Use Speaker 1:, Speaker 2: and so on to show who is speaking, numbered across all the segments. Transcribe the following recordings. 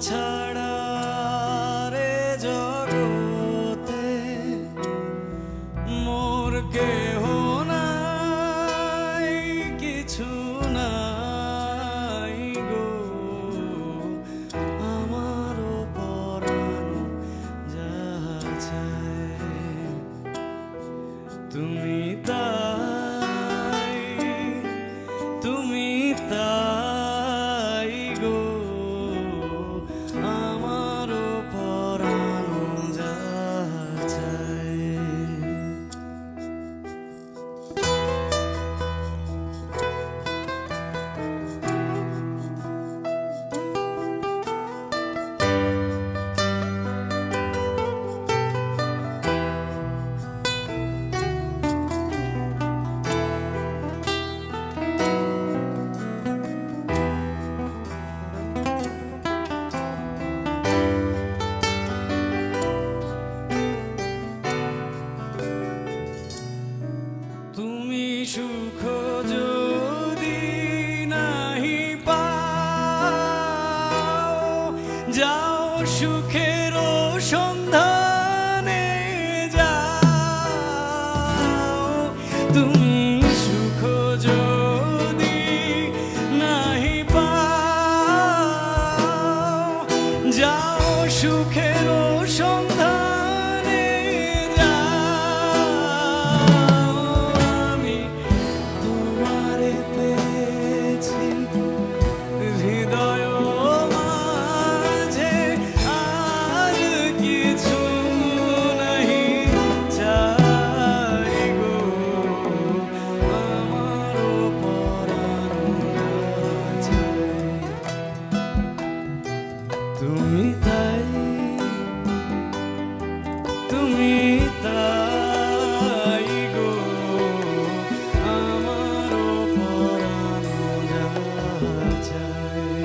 Speaker 1: ছাড়া রে জগতে মোর কেহ নাই, কিছু নাই গো, আমারও পরাণ যাহা চায় তুমি তাই, তুমি তাই গো, আমারও পরাণ যাহা চায়। তুমি সুখ যদি নাহি পাও, যাও সুখের সন্ধানে যাও। তুমি সুখ যদি নাহি পাও, যাও সুখের সন্ধানে তুমি তাই, তুমি তাই গো, আমারও পরাণ যাহা চায়।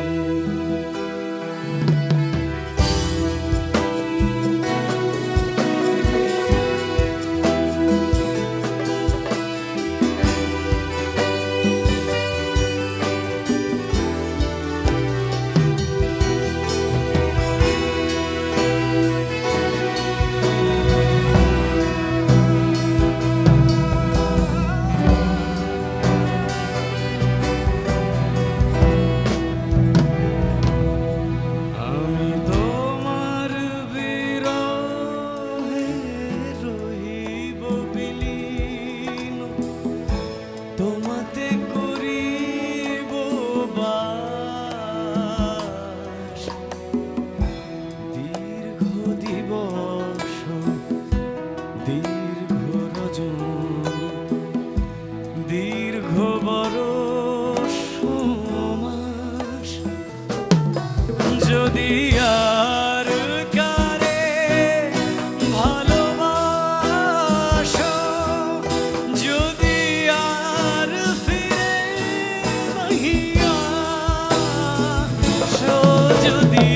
Speaker 1: তোমাতে করিব বাস, দীর্ঘ দিবস দীর্ঘ রজনী, দীর্ঘ বরষ মাস, যদি আর কারে ভালোবাসো, যদি আর ফিরে নাহি আসো, যদি